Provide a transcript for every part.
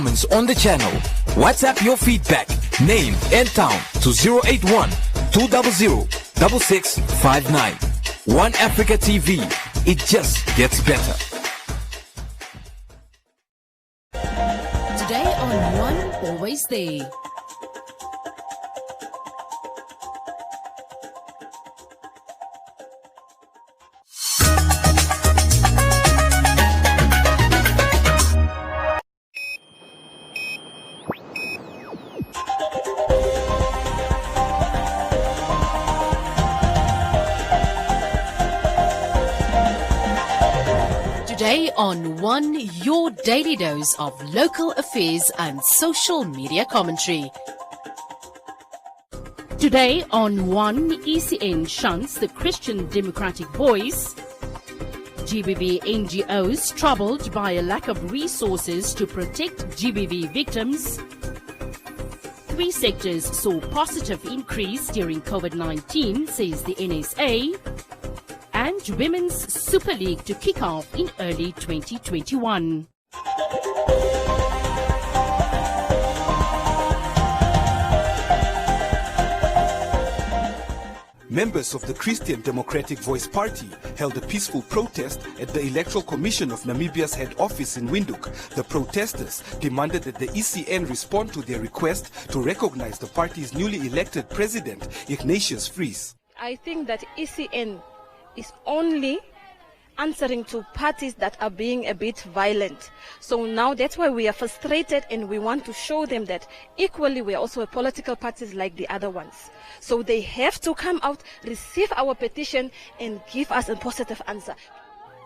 comments on the channel. WhatsApp your feedback, name and town to 081 200 6659. One Africa TV. It just gets better. Today on One, Always There. Today on One, your daily dose of local affairs and social media commentary. Today on One, ECN shunts the Christian Democratic Voice. GBV NGOs troubled by a lack of resources to protect GBV victims. 3 sectors saw positive increase during COVID-19, says the NSA. And Women's Super League to kick off in early 2021. Members of the Christian Democratic Voice Party held a peaceful protest at the Electoral Commission of Namibia's head office in Windhoek. The protesters demanded that the ECN respond to their request to recognize the party's newly elected president, Ignatius Vries. I think that ECN is only answering to parties that are being a bit violent. So now that's why we are frustrated, and we want to show them that equally we are also a political parties like the other ones. So they have to come out, receive our petition, and give us a positive answer.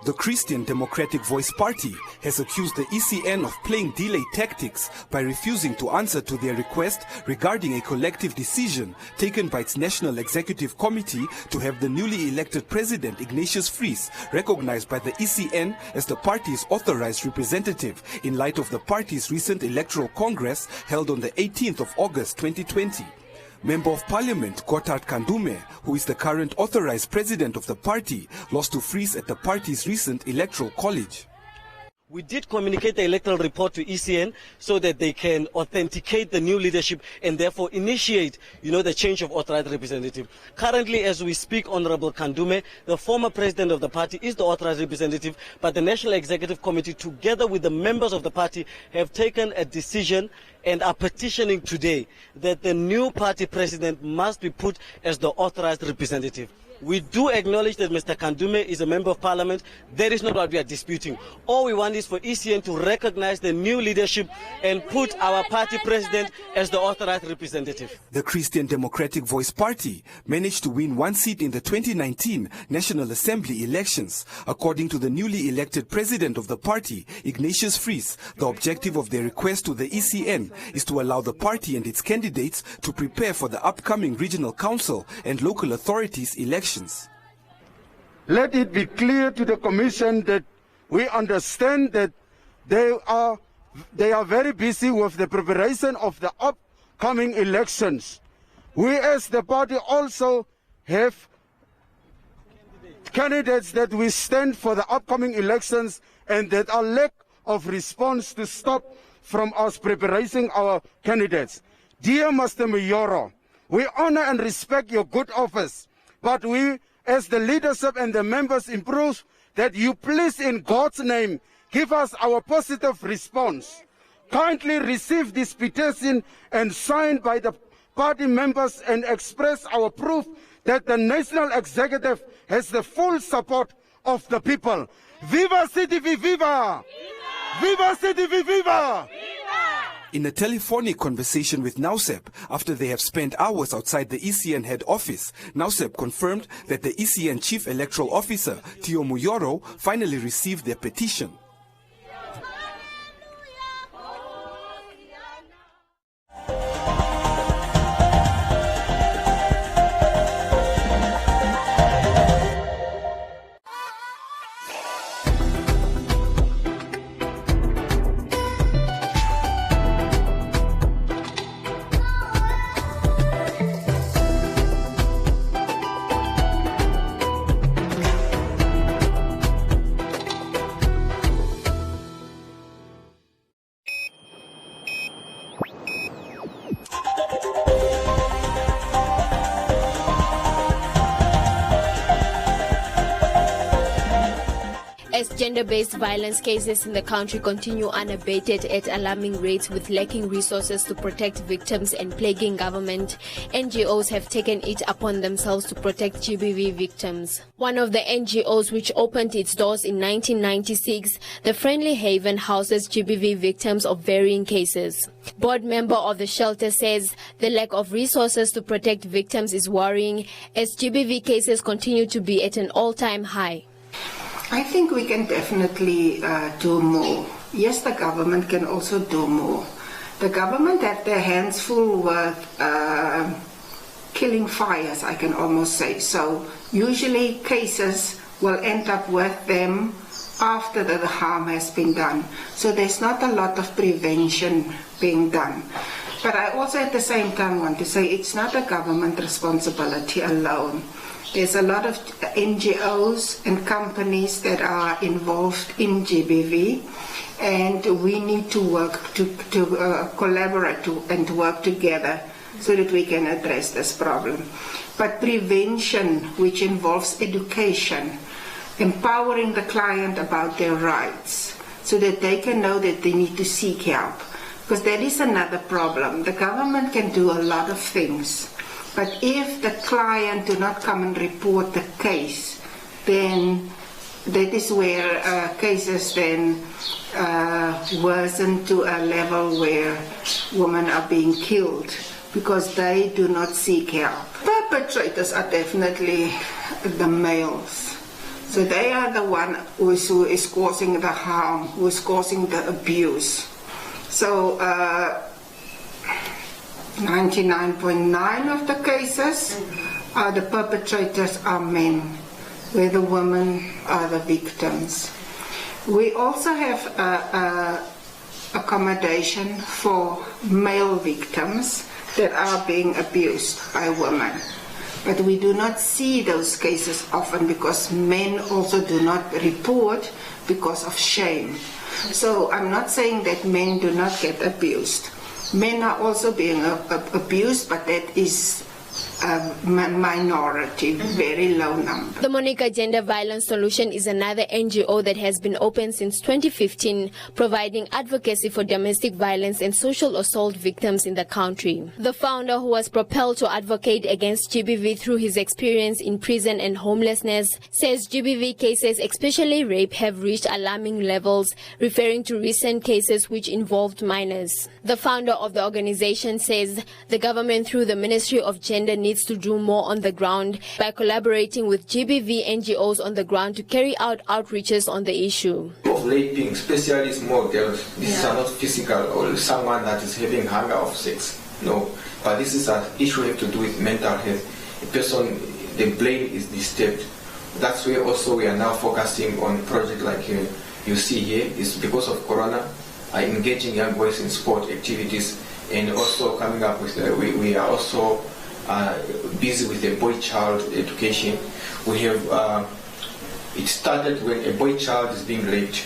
The Christian Democratic Voice Party has accused the ECN of playing delay tactics by refusing to answer to their request regarding a collective decision taken by its National Executive Committee to have the newly elected president, Ignatius Vries, recognized by the ECN as the party's authorized representative in light of the party's recent electoral congress held on the 18th of August 2020. Member of Parliament Gotthard Kandume, who is the current authorized president of the party, lost to Vries at the party's recent electoral college. We did communicate the electoral report to ECN so that they can authenticate the new leadership and therefore initiate, the change of authorized representative. Currently, as we speak, Honorable Kandume, the former president of the party, is the authorized representative, but the National Executive Committee, together with the members of the party, have taken a decision and are petitioning today that the new party president must be put as the authorized representative. We do acknowledge that Mr. Kandume is a member of parliament. That is not what we are disputing. All we want is for ECN to recognize the new leadership and put our party president as the authorized representative. The Christian Democratic Voice Party managed to win 1 seat in the 2019 National Assembly elections. According to the newly elected president of the party, Ignatius Vries, the objective of their request to the ECN is to allow the party and its candidates to prepare for the upcoming regional council and local authorities elections. Let it be clear to the Commission that we understand that they are very busy with the preparation of the upcoming elections. We as the party also have candidates that we stand for the upcoming elections, and that are lack of response to stop from us preparing our candidates. Dear Mr. Mayoro, we honor and respect your good office, but we, as the leadership and the members, improve that you please, in God's name, give us our positive response. Kindly receive this petition and signed by the party members and express our proof that the National Executive has the full support of the people. Viva CDV, viva! Viva CDV, viva! In a telephonic conversation with Nausep, after they have spent hours outside the ECN head office, Nausep confirmed that the ECN Chief Electoral Officer, Theo Muyoro, finally received their petition. As gender-based violence cases in the country continue unabated at alarming rates with lacking resources to protect victims and plaguing government, NGOs have taken it upon themselves to protect GBV victims. One of the NGOs which opened its doors in 1996, the Friendly Haven houses GBV victims of varying cases. Board member of the shelter says the lack of resources to protect victims is worrying as GBV cases continue to be at an all-time high. I think we can definitely do more. Yes, the government can also do more. The government have their hands full with killing fires, I can almost say. So usually cases will end up with them after the harm has been done. So there's not a lot of prevention being done. But I also at the same time want to say it's not a government responsibility alone. There's a lot of NGOs and companies that are involved in GBV, and we need to work to collaborate and work together so that we can address this problem. But prevention, which involves education, empowering the client about their rights so that they can know that they need to seek help. Because that is another problem. The government can do a lot of things. But if the client do not come and report the case, then that is where cases then worsen to a level where women are being killed because they do not seek help. Perpetrators are definitely the males. So they are the one who is causing the harm, who is causing the abuse. So 99.9% of the cases, the perpetrators are men, where the women are the victims. We also have accommodation for male victims that are being abused by women. But we do not see those cases often because men also do not report because of shame. So I'm not saying that men do not get abused. Men are also being abused, but that is a minority, very low number. The Monica Gender Violence Solution is another NGO that has been open since 2015, providing advocacy for domestic violence and social assault victims in the country. The founder, who was propelled to advocate against GBV through his experience in prison and homelessness, says GBV cases, especially rape, have reached alarming levels, referring to recent cases which involved minors. The founder of the organization says the government, through the Ministry of Gender, needs to do more on the ground by collaborating with GBV NGOs on the ground to carry out outreaches on the issue. Of raping, especially small girls, these are not physical or someone that is having hunger of sex. No, but this is an issue have to do with mental health. A person, the brain is disturbed. That's where also we are now focusing on project like you see here. Is because of Corona, engaging young boys in sport activities, and also coming up with we are also busy with the boy-child education. We have it started when a boy child is being raped.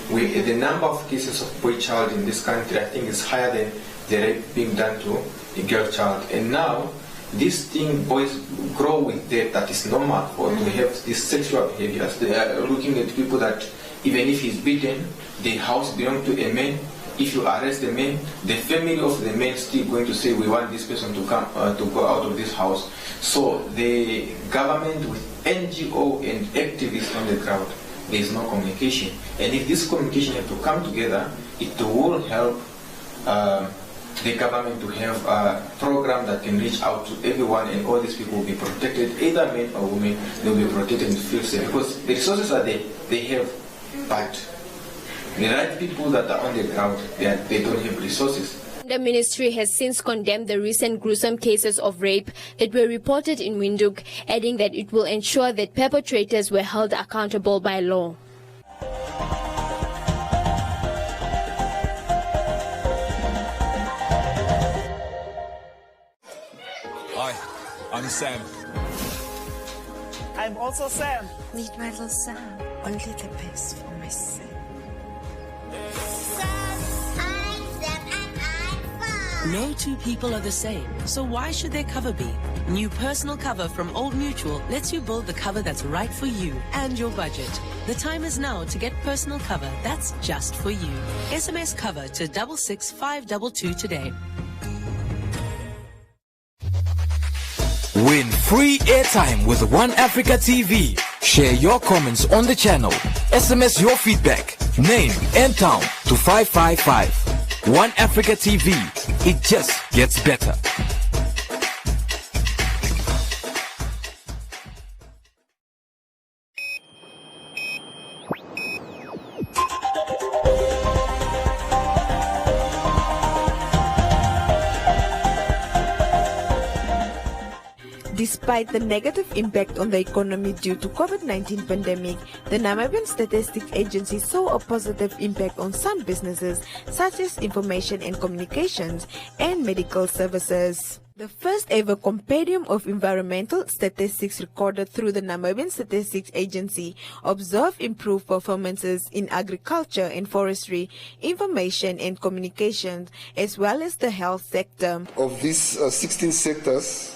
The number of cases of boy child in this country, I think, is higher than the rape being done to a girl child. And now this thing, boys grow with that is normal for to have these sexual behaviors. They are looking at people that even if he's beaten, the house belongs to a man. If you arrest the man, the family of the man is still going to say, we want this person to come to go out of this house. So the government with NGO and activists on the ground, there is no communication. And if this communication has to come together, it will help the government to have a program that can reach out to everyone, and all these people will be protected, either men or women. They will be protected and feel safe because the resources are there, they have, but the right people that are on the ground, they don't have resources. The ministry has since condemned the recent gruesome cases of rape that were reported in Windhoek, adding that it will ensure that perpetrators were held accountable by law. Hi, I'm Sam. I'm also Sam. Meet my little Sam. Only the best for my Sam. I'm Sam and I'm 5. No two people are the same, so why should their cover be? New personal cover from Old Mutual lets you build the cover that's right for you and your budget. The time is now to get personal cover that's just for you. SMS cover to 66522 today. Win free airtime with One Africa TV. Share your comments on the channel. SMS your feedback, name and town to 555. One Africa TV. It just gets better. Despite the negative impact on the economy due to COVID-19 pandemic, the Namibian Statistics Agency saw a positive impact on some businesses such as information and communications and medical services. The first ever compendium of environmental statistics recorded through the Namibian Statistics Agency observed improved performances in agriculture and forestry, information and communications, as well as the health sector. Of these 16 sectors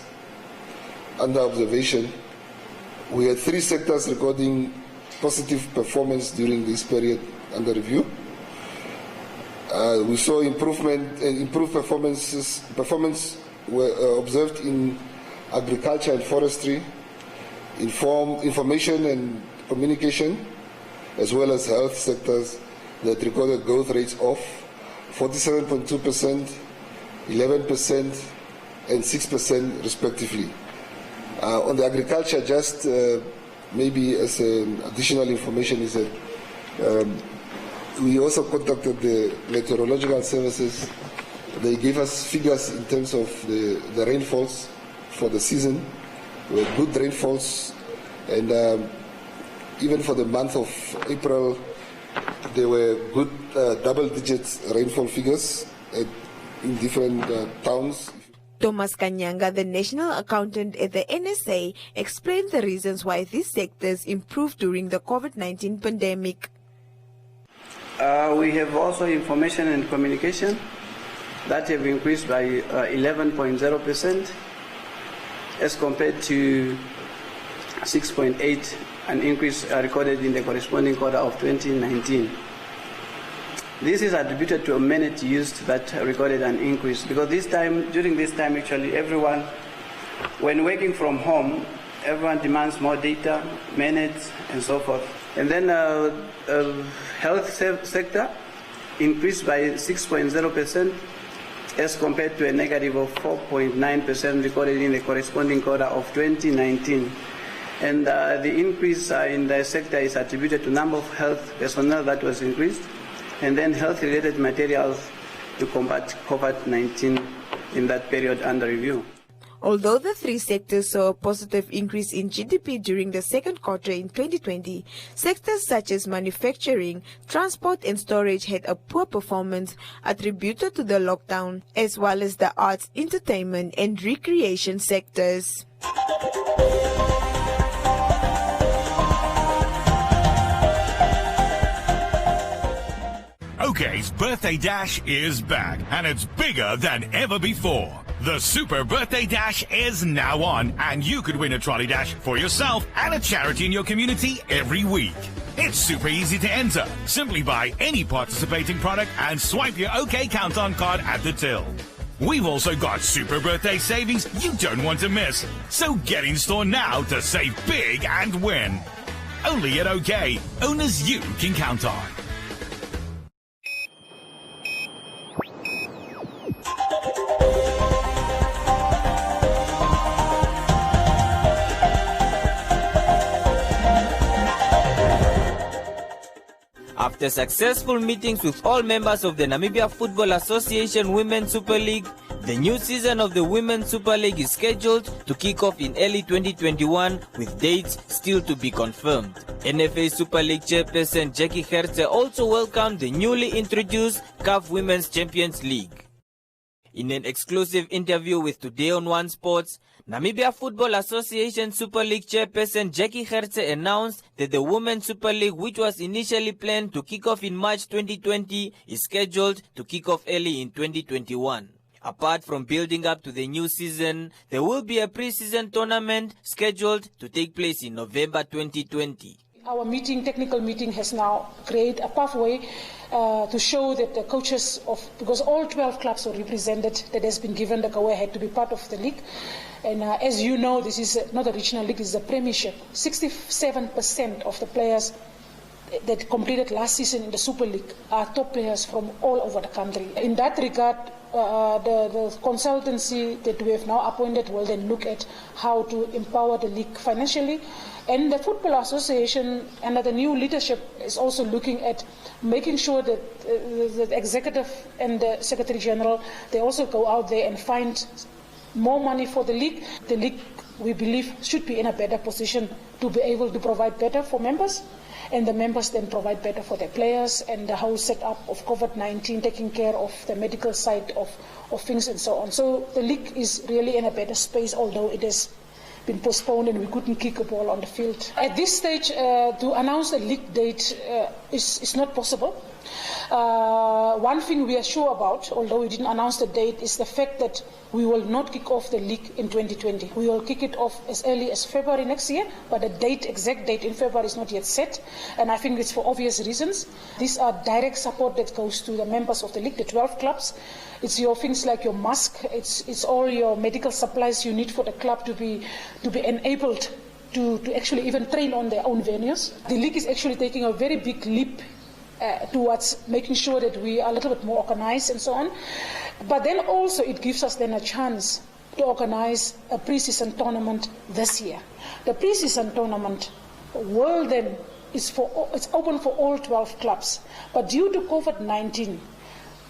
under observation, we had 3 sectors recording positive performance during this period under review. We saw improved performance were observed in agriculture and forestry, information and communication, as well as health sectors that recorded growth rates of 47.2%, 11%, and 6% respectively. On the agriculture, just maybe as additional information is that we also contacted the meteorological services. They gave us figures in terms of the rainfalls for the season. We had good rainfalls, and even for the month of April, there were good double-digit rainfall figures in different towns. Thomas Kanyanga, the national accountant at the NSA, explained the reasons why these sectors improved during the COVID-19 pandemic. We have also information and communication that have increased by 11.0% as compared to 6.8%, an increase recorded in the corresponding quarter of 2019. This is attributed to a minute used that recorded an increase, because during this time actually everyone, when working from home, everyone demands more data, minutes and so forth. And then health sector increased by 6.0% as compared to a negative of 4.9% recorded in the corresponding quarter of 2019. And the increase in the sector is attributed to number of health personnel that was increased, and then health-related materials to combat COVID-19 in that period under review. Although the 3 sectors saw a positive increase in GDP during the second quarter in 2020, sectors such as manufacturing, transport and storage had a poor performance attributed to the lockdown, as well as the arts, entertainment and recreation sectors. OK's Birthday Dash is back, and it's bigger than ever before. The Super Birthday Dash is now on, and you could win a trolley dash for yourself and a charity in your community every week. It's super easy to enter. Simply buy any participating product and swipe your OK Count-On card at the till. We've also got Super Birthday savings you don't want to miss. So get in store now to save big and win. Only at OK, owners you can count on. After successful meetings with all members of the Namibia Football Association Women's Super League, the new season of the Women's Super League is scheduled to kick off in early 2021 with dates still to be confirmed. NFA Super League chairperson Jackie Hertze also welcomed the newly introduced CAF Women's Champions League. In an exclusive interview with Today on One Sports, Namibia Football Association Super League chairperson Jackie Hertze announced that the Women's Super League, which was initially planned to kick off in March 2020, is scheduled to kick off early in 2021. Apart from building up to the new season, there will be a pre-season tournament scheduled to take place in November 2020. Our technical meeting, has now created a pathway to show that the coaches because all 12 clubs are represented, that has been given the go-ahead to be part of the league. And as you know, this is not a regional league, this is a premiership. 67% of the players that completed last season in the Super League are top players from all over the country. In that regard, the consultancy that we have now appointed will then look at how to empower the league financially. And the Football Association, under the new leadership, is also looking at making sure that the executive and the Secretary General, they also go out there and find more money for the league. The league, we believe, should be in a better position to be able to provide better for members, and the members then provide better for their players, and the whole setup of COVID-19, taking care of the medical side of things and so on. So the league is really in a better space, although it has been postponed and we couldn't kick a ball on the field. At this stage, to announce the league date is not possible. One thing we are sure about, although we didn't announce the date, is the fact that we will not kick off the league in 2020. We will kick it off as early as February next year, but the exact date in February is not yet set, and I think it's for obvious reasons. These are direct support that goes to the members of the league, the 12 clubs. It's your things like your mask, it's all your medical supplies you need for the club to be enabled to actually even train on their own venues. The league is actually taking a very big leap towards making sure that we are a little bit more organized and so on. But then also it gives us then a chance to organize a pre-season tournament this year. The pre-season tournament will then it's open for all 12 clubs. But due to COVID-19,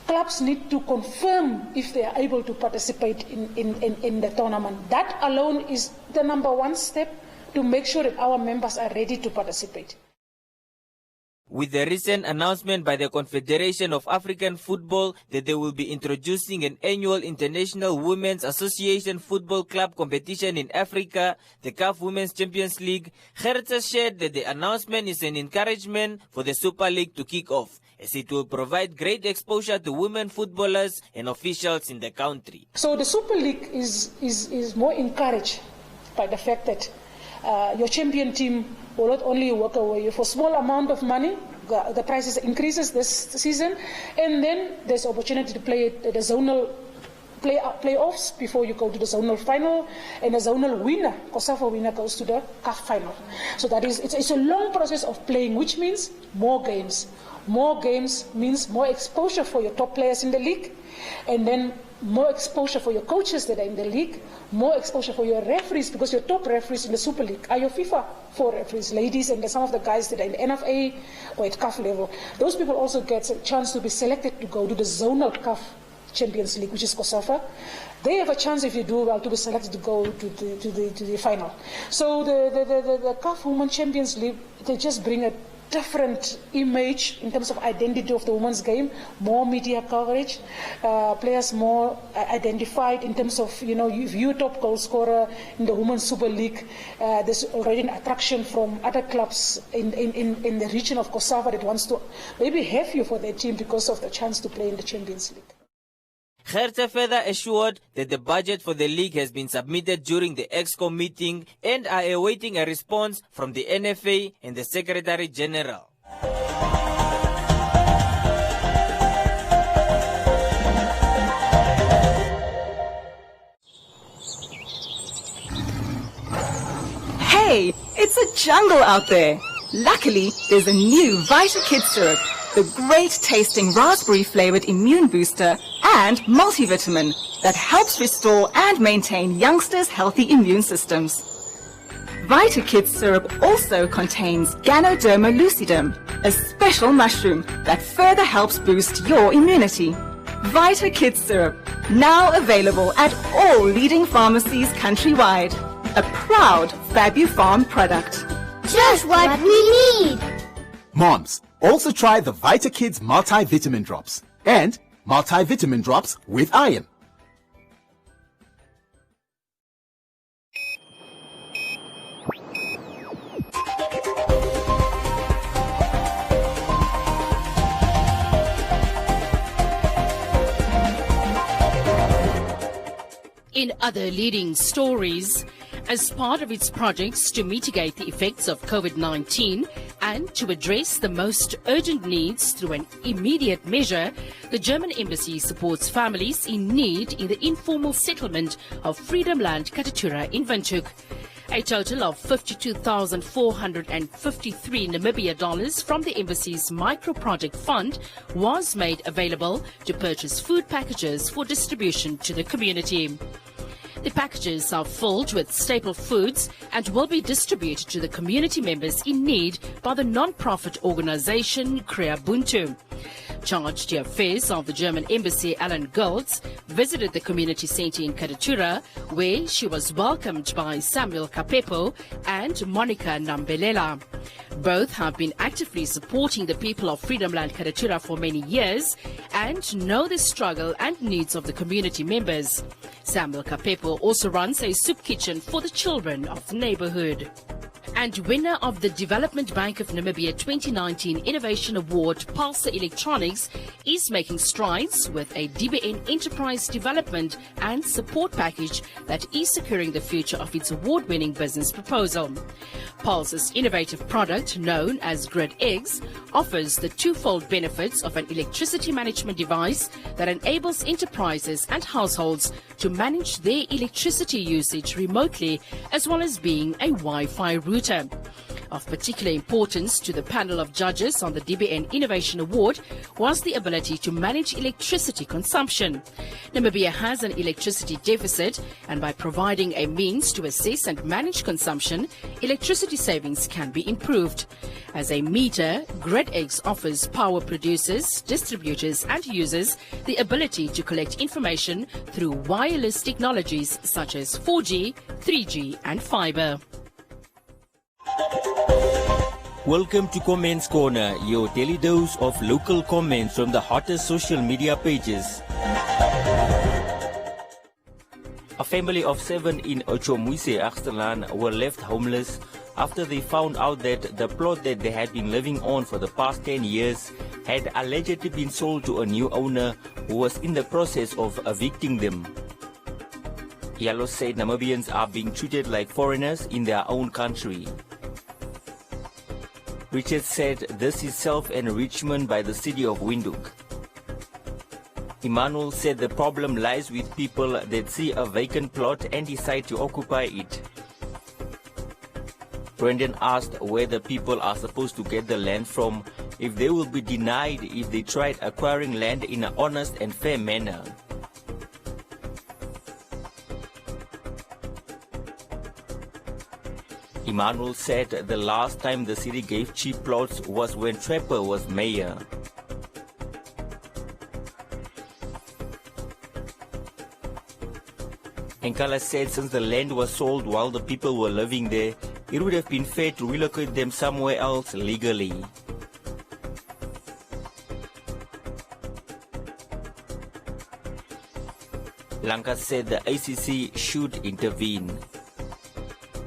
clubs need to confirm if they are able to participate in the tournament. That alone is the number one step to make sure that our members are ready to participate. With the recent announcement by the Confederation of African Football that they will be introducing an annual International Women's Association Football Club competition in Africa, the CAF Women's Champions League, Gertz shared that the announcement is an encouragement for the Super League to kick off, as it will provide great exposure to women footballers and officials in the country. So the Super League is more encouraged by the fact that your champion team will not only work away for a small amount of money, the prices increases this season, and then there's opportunity to play the zonal playoffs before you go to the zonal final, and the zonal winner, COSAFA winner, goes to the CAF final. So that is, it's a long process of playing, which means more games. More games means more exposure for your top players in the league, and then more exposure for your coaches that are in the league, more exposure for your referees, because your top referees in the Super League are your FIFA 4 referees, ladies, and some of the guys that are in the NFA or at CAF level. Those people also get a chance to be selected to go to the zonal CAF Champions League, which is COSAFA. They have a chance, if you do well, to be selected to go to the final. So the CAF Women's Champions League, they just bring a different image in terms of identity of the women's game, more media coverage, players more identified in terms of, if you're top goal scorer in the Women's Super League, there's already an attraction from other clubs in the region of COSAFA that wants to maybe have you for their team because of the chance to play in the Champions League. Gertz further assured that the budget for the league has been submitted during the EXCO meeting and are awaiting a response from the NFA and the Secretary General. Hey, it's a jungle out there. Luckily, there's a new Vita Kids syrup, the great tasting raspberry flavored immune booster and multivitamin that helps restore and maintain youngsters' healthy immune systems. Vita Kids syrup also contains Ganoderma lucidum, a special mushroom that further helps boost your immunity. Vita Kids syrup, now available at all leading pharmacies countrywide. A proud FabuFarm product. Just what we need! Moms, also try the Vita Kids multivitamin drops and multivitamin drops with iron. In other leading stories, as part of its projects to mitigate the effects of COVID-19 and to address the most urgent needs through an immediate measure, the German Embassy supports families in need in the informal settlement of Freedom Land Katatura in Windhoek. A total of 52,453 Namibia dollars from the Embassy's micro-project fund was made available to purchase food packages for distribution to the community. The packages are filled with staple foods and will be distributed to the community members in need by the non-profit organization Creabuntu. Charge d'Affaires of the German Embassy, Alan Goltz, visited the community centre in Katatura, where she was welcomed by Samuel Kapepo and Monica Nambelela. Both have been actively supporting the people of Freedom Land Katatura for many years and know the struggle and needs of the community members. Samuel Kapepo also runs a soup kitchen for the children of the neighborhood. And winner of the Development Bank of Namibia 2019 Innovation Award, Pulsar Electronics, is making strides with a DBN enterprise development and support package that is securing the future of its award-winning business proposal. Pulsar's innovative product, known as GridX, offers the twofold benefits of an electricity management device that enables enterprises and households to manage their electricity usage remotely, as well as being a Wi-Fi router. Of particular importance to the panel of judges on the DBN Innovation Award was the ability to manage electricity consumption. Namibia has an electricity deficit, and by providing a means to assess and manage consumption, electricity savings can be improved. As a meter, GridX offers power producers, distributors and users the ability to collect information through wireless technologies such as 4G, 3G and fiber. Welcome to Comments Corner, your daily dose of local comments from the hottest social media pages. A family of 7 in Ochomuise, Achterlaan, were left homeless after they found out that the plot that they had been living on for the past 10 years had allegedly been sold to a new owner who was in the process of evicting them. Yalo said Namibians are being treated like foreigners in their own country. Richard said this is self-enrichment by the city of Windhoek. Emmanuel said the problem lies with people that see a vacant plot and decide to occupy it. Brendan asked where the people are supposed to get the land from if they will be denied if they tried acquiring land in an honest and fair manner. Emmanuel said the last time the city gave cheap plots was when Trapper was mayor. Nkala said since the land was sold while the people were living there, it would have been fair to relocate them somewhere else legally. Lanka said the ACC should intervene.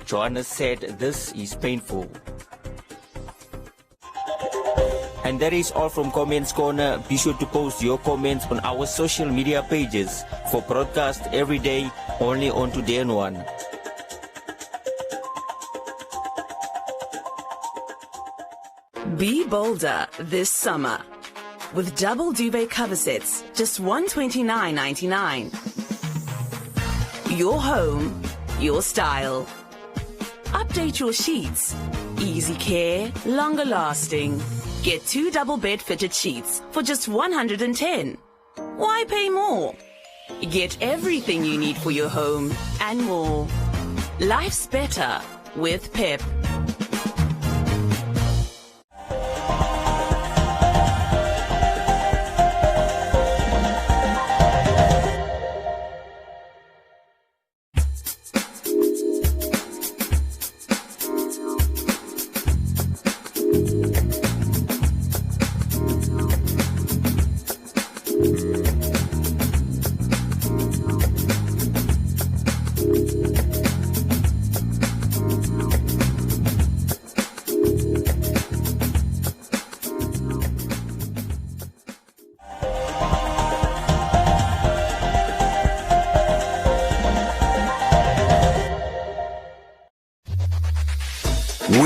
Johannes said this is painful. And that is all from Comments Corner. Be sure to post your comments on our social media pages for broadcast every day only on Today and One. Be bolder this summer with double duvet cover sets, just $129.99. Your home, your style. Update your sheets. Easy care, longer lasting. Get 2 double bed fitted sheets for just $110. Why pay more? Get everything you need for your home and more. Life's better with Pep.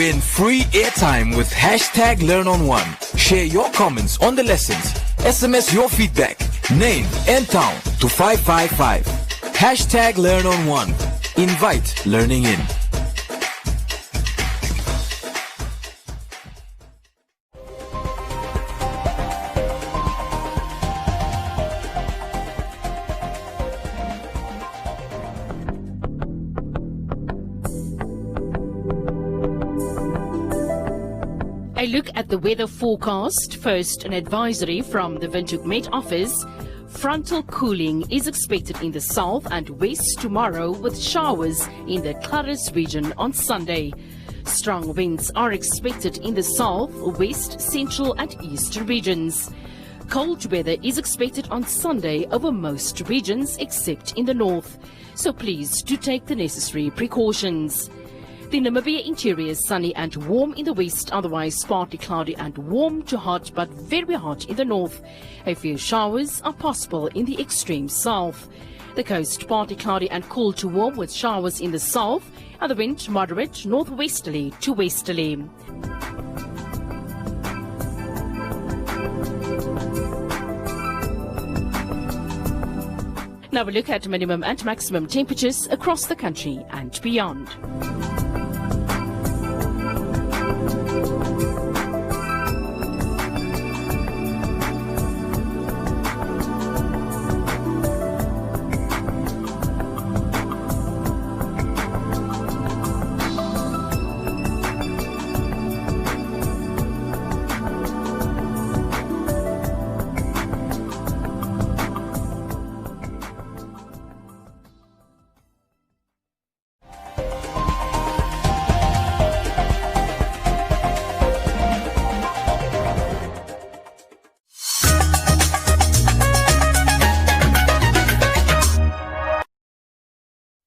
Win free airtime with hashtag #LearnOn1. Share your comments on the lessons. SMS your feedback, name and town to 555. Hashtag #LearnOn1. Invite learning in. A look at the weather forecast. First, an advisory from the Windhoek Met Office. Frontal cooling is expected in the south and west tomorrow, with showers in the Clarus region on Sunday. Strong winds are expected in the south, west, central and eastern regions. Cold weather is expected on Sunday over most regions except in the north, so please do take the necessary precautions. The Namibia interior is sunny and warm in the west, otherwise partly cloudy and warm to hot but very hot in the north. A few showers are possible in the extreme south. The coast partly cloudy and cool to warm with showers in the south, and the wind moderate northwesterly to westerly. Now we look at minimum and maximum temperatures across the country and beyond.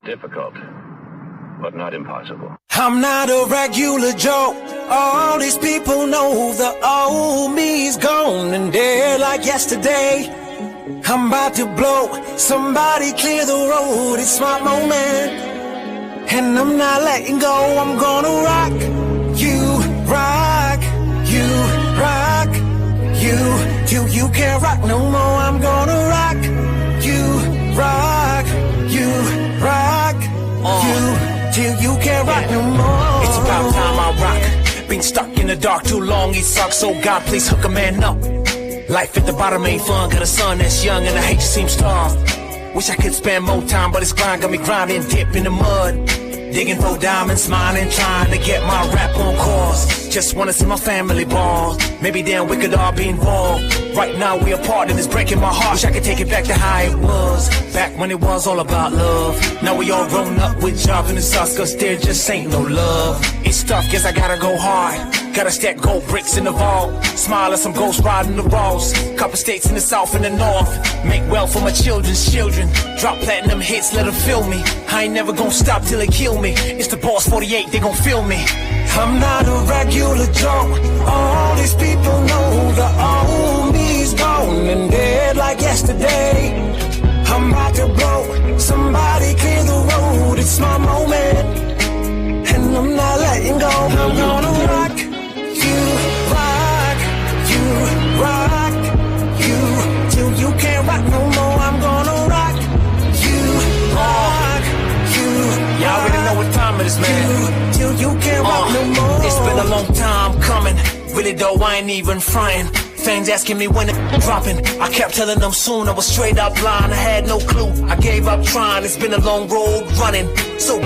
Difficult, but not impossible. I'm not a regular Joe. All these people know the old me's gone and dead like yesterday. I'm about to blow. Somebody clear the road. It's my moment, and I'm not letting go. I'm gonna rock you, rock you, rock you till you can't rock no more. I'm gonna rock you, rock you, rock you till you can't rock no more. It's about time I rock. Been stuck in the dark too long, it sucks. So God, please hook a man up. Life at the bottom ain't fun. Got a son that's young and I hate you seem starved. Wish I could spend more time, but it's grind got me grinding, dip in the mud. Digging for diamonds, smiling, trying to get my rap on course. Just wanna see my family ball. Maybe then we could all be involved. Right now we apart and it's breaking my heart. Wish I could take it back to how it was, back when it was all about love. Now we all grown up with jobs in the sauce, cause there just ain't no love. It's tough, guess I gotta go hard. Gotta stack gold bricks in the vault. Smile at some ghosts riding the walls. Couple states in the south and the north. Make wealth for my children's children. Drop platinum hits, let them feel me. I ain't never gonna stop till they kill me. It's the boss 48, they gon' feel me. I'm not a regular Joe. All these people know the old me's gone and dead like yesterday. I'm about to blow. Somebody clear the road. It's my moment, and I'm not letting go. I'm gonna rock you, rock you, rock you till you can't rock no more. I'm gonna rock you, rock you. Y'all already know what time it is, man. Till you can't rock no more. It's been a long time coming. Really though, I ain't even frying. Fans asking me when it's dropping. I kept telling them soon. I was straight up blind. I had no clue. I gave up trying. It's been a long road running. So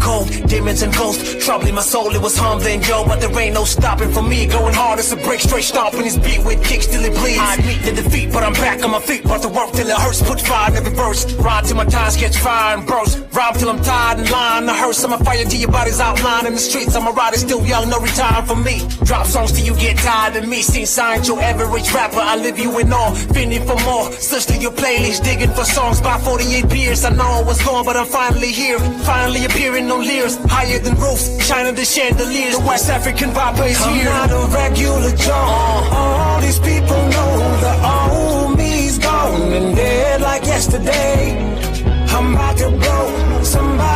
cold, demons and ghosts troubling my soul. It was humbling, yo, but there ain't no stopping for me. Going hard as a break, straight stomping his beat with kicks till it bleeds. I admit the defeat, but I'm back on my feet. About to work till it hurts. Put fire in every verse. Ride till my tires catch fire and burst. Rhyme till I'm tired and lying. The hearse. I'ma fire till your body's outlined in the streets. I'm a rider, still young, no retiring for me. Drop songs till you get tired of me. Seen signs your average rapper. I live you in awe, feeling for more. Search through your playlist, digging for songs by 48 beers. I know I was gone, but I'm finally here. Finally appearing on lyrics, higher than roofs, shining the chandeliers. The West African vibe is here. I'm not a regular Joe. All these people know the old me's gone and dead like yesterday. I'm about to blow. Somebody